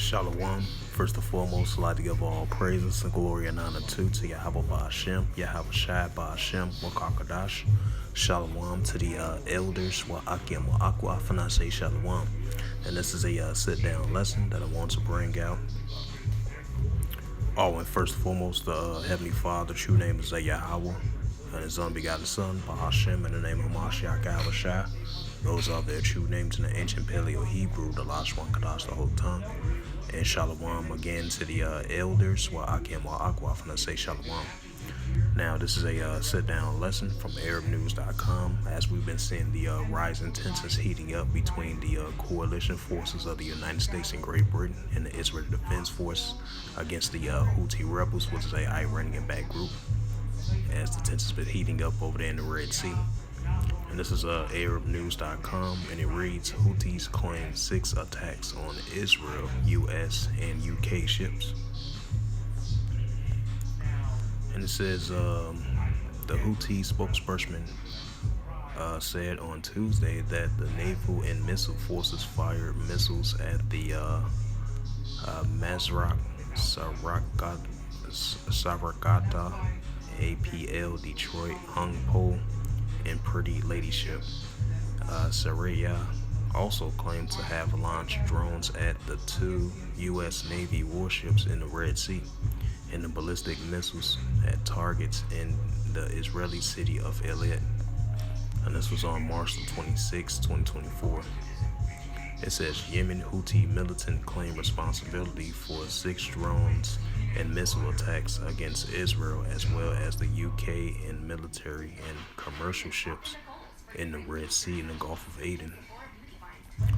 Shalom. First and foremost, I'd like to give all praises and glory and honor to Yahweh Ba'Shem, Yahweh Shai Ba'Shem, Wakakadash. Shalom to the elders, Wa'akim, Wa'akwa, I say Shalom. And this is a sit-down lesson that I want to bring out. And first and foremost, the Heavenly Father, true name is Yahweh, and His unbegotten Son, Ba'Shem, in the name of Mashiach Yahweh Shai. Those are their true names in the ancient Paleo-Hebrew, the Lashwan Kadash, the whole tongue. And Shalom again to the elders, Wa'akim Wa'akwa, I'm say Shalom. Now, this is a sit-down lesson from ArabNews.com. As we've been seeing the rising tensions heating up between the coalition forces of the United States and Great Britain and the Israel Defense Force against the Houthi rebels, which is a Iranian-backed group, as the tensions been heating up over there in the Red Sea. And this is ArabNews.com, and it reads, Houthis claim 6 attacks on Israel, U.S., and U.K. ships. And it says the Houthi spokesperson said on Tuesday that the naval and missile forces fired missiles at the Mazrak Sarakata APL Detroit Hung Po and Pretty Lady ship. Saraya also claimed to have launched drones at the 2 U.S. Navy warships in the Red Sea and the ballistic missiles at targets in the Israeli city of Eilat. And this was on March 26, 2024. It says Yemen Houthi militant claim responsibility for 6 drones and missile attacks against Israel, as well as the UK and military and commercial ships in the Red Sea and the Gulf of Aden.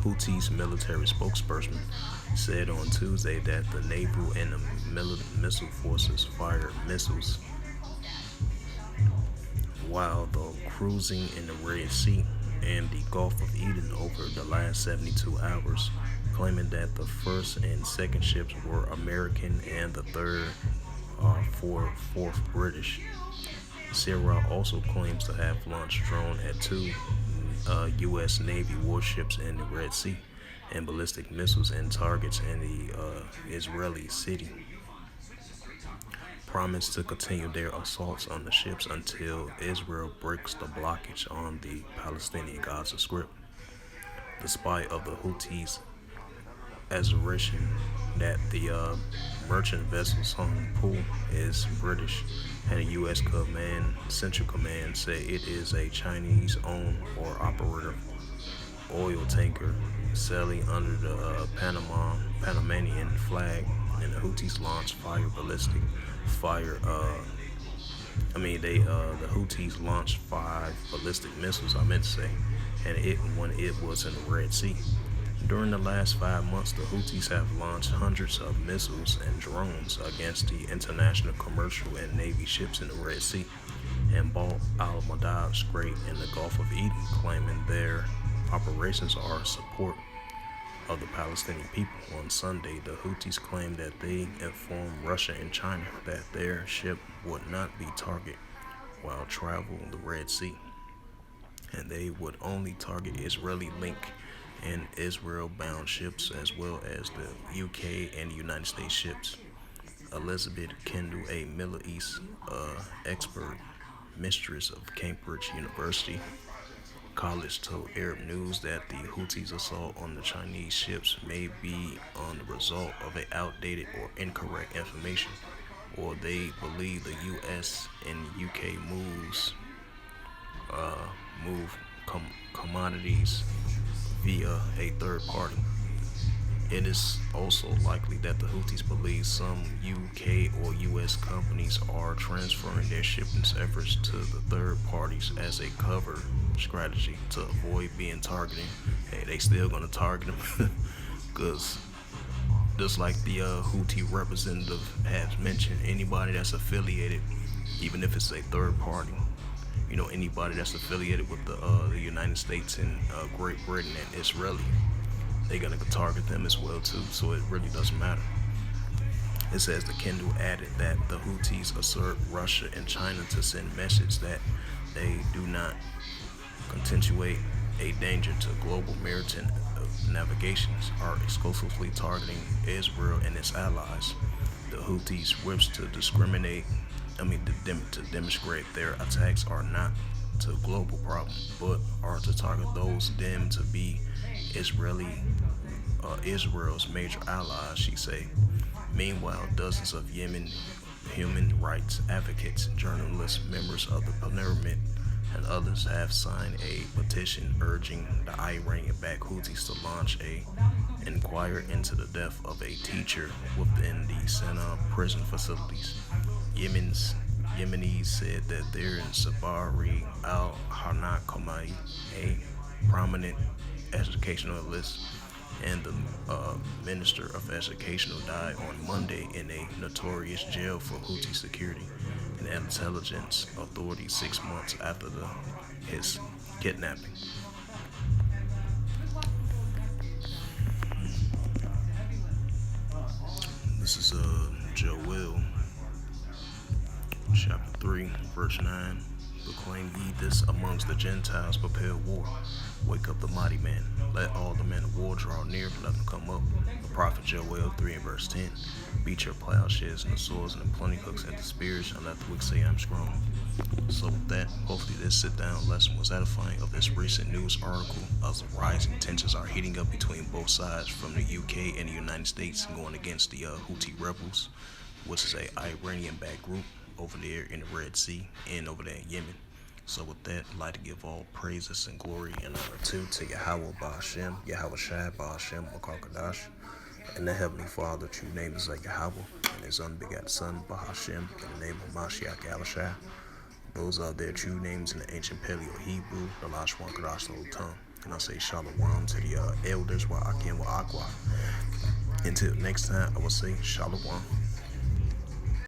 Houthis military spokesperson said on Tuesday that the naval and the missile forces fired missiles while cruising in the Red Sea and the Gulf of Aden over the last 72 hours, claiming that the first and second ships were American and the third or fourth British. Sarah also claims to have launched drone at 2 U.S. Navy warships in the Red Sea and ballistic missiles and targets in the Israeli city. Promised to continue their assaults on the ships until Israel breaks the blockage on the Palestinian Gaza Strip. Despite of the Houthis' assertion that the merchant vessel's home pool is British and the U.S. Central Command say it is a Chinese-owned or operative oil tanker sailing under the Panamanian flag, and the Houthis launched the Houthis launched 5 ballistic missiles, I meant to say, and when it was in the Red Sea. During the last 5 months, the Houthis have launched hundreds of missiles and drones against the international commercial and Navy ships in the Red Sea and Bab al-Mandab Strait in the Gulf of Aden, claiming their operations are support of the Palestinian people. On Sunday, the Houthis claimed that they informed Russia and China that their ship would not be targeted while traveling the Red Sea, and they would only target Israeli-link and Israel-bound ships, as well as the UK and the United States ships. Elizabeth Kendall, a Middle East expert, mistress of Cambridge University College, told Arab News that the Houthis' assault on the Chinese ships may be on the result of an outdated or incorrect information, or they believe the U.S. and UK move commodities via a third party. It is also likely that the Houthis believe some UK or US companies are transferring their shipping efforts to the third parties as a cover strategy to avoid being targeted. Hey, they still gonna target them because just like the Houthi representative has mentioned, anybody that's affiliated, even if it's a third party, anybody that's affiliated with the United States and Great Britain and Israeli, they're going to target them as well too, so it really doesn't matter. It says the Kendall added that the Houthis assert Russia and China to send message that they do not continuate a danger to global maritime navigations, are exclusively targeting Israel and its allies. The Houthis wish to to demonstrate their attacks are not to global problem, but are to target those deemed to be Israeli Israel's major allies, she said. Meanwhile, dozens of Yemen human rights advocates, journalists, members of the parliament, and others have signed a petition urging the Iranian-backed Houthis to launch a inquiry into the death of a teacher within the Sana'a prison facilities. Yemenis said that they're in Sabari al-Hanak Komai, a prominent educationalist and the Minister of Education died on Monday in a notorious jail for Houthi security and intelligence authorities 6 months after his kidnapping. This is Joel chapter 3, verse 9. Proclaim ye this amongst the Gentiles, prepare war. Wake up the mighty man. Let all the men of war draw near, let them come up. The prophet Joel 3 and verse 10. Beat your plowshares and the swords and the plenty hooks and the spears, and let the wicked say I'm strong. So with that, hopefully this sit-down lesson was edifying of this recent news article as the rising tensions are heating up between both sides from the UK and the United States going against the Houthi rebels, which is a Iranian-backed group over there in the Red Sea and over there in Yemen. So with that, I'd like to give all praises and glory and honor to Yahweh Ba'ashem, Yahweh Shai Ba'ashem Makakadash, and the Heavenly Father, true name is Yahweh, and his unbegotten Son Ba'ashem, in the name of Mashiach Yahushua. Those are their true names in the ancient Paleo Hebrew, the Lashwan Kadash the old tongue. And I say Shalom to the elders, Wa'akim Wa'akwa. Until next time, I will say Shalom.